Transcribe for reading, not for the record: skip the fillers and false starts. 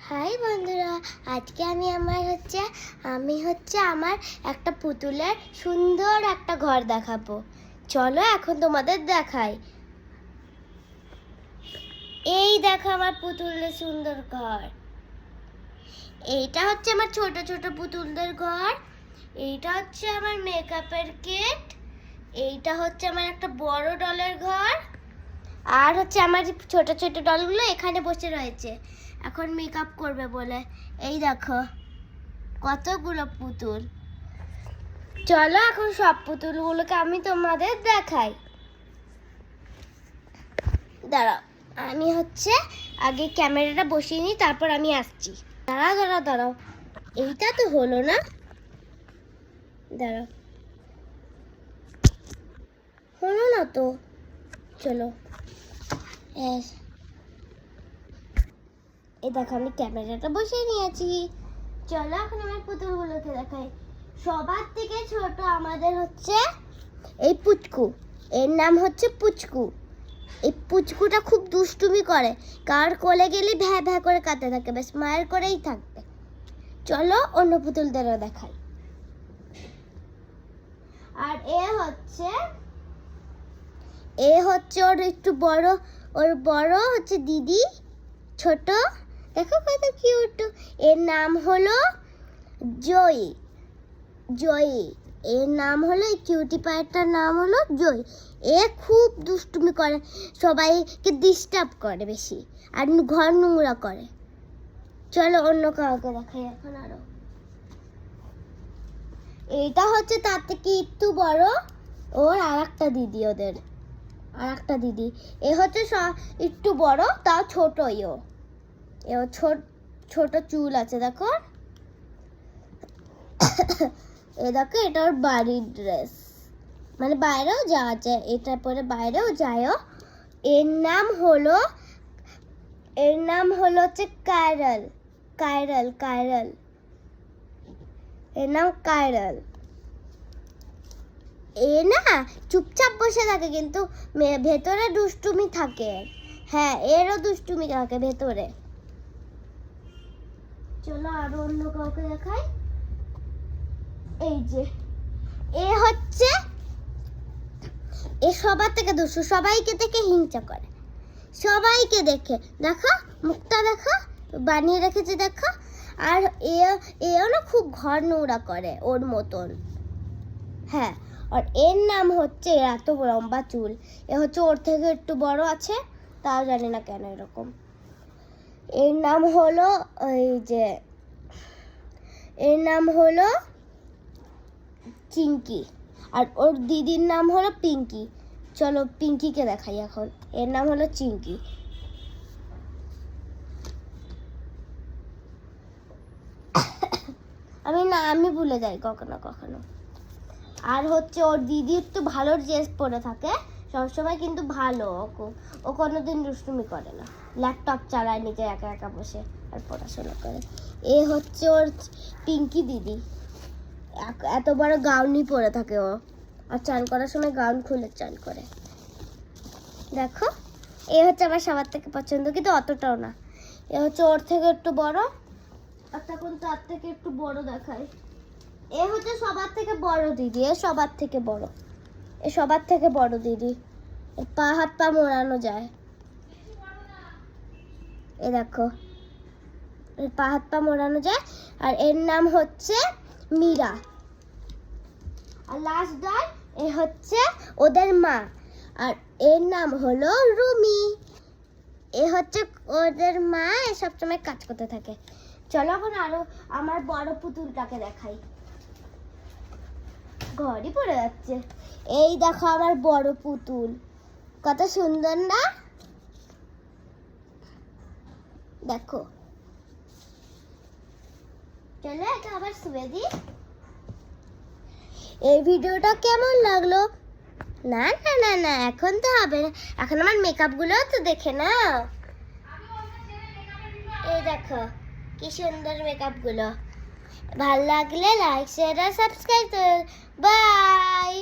High বন্ধুরা, আজকে আমি আমার একটা পুতুলের সুন্দর একটা ঘর দেখাবো। চলো এখন তোমাদের দেখাই। এই দেখো আমার পুতুলের সুন্দর ঘর। এইটা হচ্ছে আমার ছোট ছোট পুতুলদের ঘর। এইটা হচ্ছে আমার মেকআপের কিট। এইটা হচ্ছে আমার একটা বড় ডলের ঘর। আর হচ্ছে আমার ছোট ছোট ডলগুলো এখানে বসে রয়েছে, এখন মেকআপ করবে বলে। এই দেখো কতগুলো পুতুল। চলো এখন সব পুতুলগুলোকে আমি তোমাদের দেখাই। দাঁড়াও, আমি আগে ক্যামেরাটা বসিয়ে নিই, তারপর আমি আসছি। দাঁড়াও, এইটা তো হলো না। দাঁড়াও, হলো না তো। চলো, এই দেখো আমি ক্যামেরাটা বসিয়ে নিয়েছি। চলো এখন আমার পুতুলগুলোকে দেখাই। সবার থেকে ছোট আমাদের এই পুচকু। এর নাম হচ্ছে পুচকু। এই পুচকুটা খুব দুষ্টুমি করে, কার কোলে গেলে ভ্যা ভ্যা করে কাঁদতে থাকে, বেশ মায়ের করেই থাকবে। চলো অন্য পুতুলদেরও দেখাই। আর ওর একটু বড়, ওর বড় হচ্ছে দিদি, ছোট। দেখো কত কিউট। এর নাম হলো জয়ী। এর নাম হলো, এই কিউটি পায়েরটার নাম হলো জয়ী। এ খুব দুষ্টুমি করে, সবাইকে ডিস্টার্ব করে বেশি, আর ঘর নোংরা করে। চলো অন্য কাউকে দেখাই এখন আরো। এইটা হচ্ছে তার থেকে একটু বড়, ওর আর একটা দিদি, এ হচ্ছে একটু বড়, তাও ছোট। এও ছোট চুল আছে, দেখো। দেখো এটা ওর বাড়ির ড্রেস, মানে বাইরেও যাওয়া যায়, এটা পরে বাইরেও যায়। এর নাম হলো হচ্ছে কায়রাল। এর নাম কায়রাল। এ না চুপচাপ বসে থাকে, কিন্তু ভেতরে দুষ্টুমি থাকে। হ্যাঁ, এরও দুষ্টুমি থাকে ভেতরে। চলো আরো অন্য কাউকে দেখাই। এই যে এ সবার থেকে দুষ্টু, সবাইকে দেখে হিংসা করে, সবাইকে দেখে। দেখো মুখটা দেখো, বানিয়ে রেখেছে দেখো। আর এও না খুব ঘর নোংরা করে ওর মতন। হ্যাঁ, আর এর নাম হচ্ছে, এত লম্বা চুল, এ হচ্ছে ওর থেকে একটু বড় আছে, তাও জানি না কেন এরকম। এর নাম হলো চিঙ্কি, আর ওর দিদির নাম হলো পিঙ্কি। চলো পিঙ্কিকে দেখাই এখন। এর নাম হলো চিঙ্কি। আমি ভুলে যাই কখনো কখনো। আর ওর দিদি একটু ভালো ড্রেস পরে থাকে সবসময়, কিন্তু ভালো, ও কোনোদিন দুষ্টুমি করে না, ল্যাপটপ চালায় নিজে একা একা বসে আর পড়াশোনা করে। এ হচ্ছে ওর পিঙ্কি দিদি, এত বড় গাউনই পরে থাকে ও, আর চান করার সময় গাউন খুলে চান করে। দেখো, এ হচ্ছে আমার সবার থেকে পছন্দ, কিন্তু অতটাও না। এ হচ্ছে ওর থেকে একটু বড়, আর তখন তার থেকে একটু বড় দেখায়। এ হচ্ছে সবার থেকে বড় দিদি, এ সবার থেকে বড় দিদি। পা হাত পা মোড়ানো যায়, এ দেখো পা হাত পা মোড়ানো যায়। আর এর নাম হচ্ছে মীরা। আর লাস্ট ডল এ হচ্ছে ওদের মা, আর এর নাম হলো রুমি। এ হচ্ছে ওদের মা, এ সবসময় কাজ করতে থাকে। চলো এখন আরো আমার বড় পুতুলটাকে দেখাই। ঘরই পড়ে যাচ্ছে। এই দেখো আমার বড় পুতুল, কত সুন্দর না? দেখো। চলো এটা আবার শুয়ে দিই। এই ভিডিওটা কেমন লাগলো? না না না না, এখন তো হবে না, এখন আমার মেকআপ গুলো তো দেখে নাও। এই দেখো কি সুন্দর মেকআপ গুলো। ভালো লাগলে লাইক শেয়ার আর সাবস্ক্রাইব করো। বাই।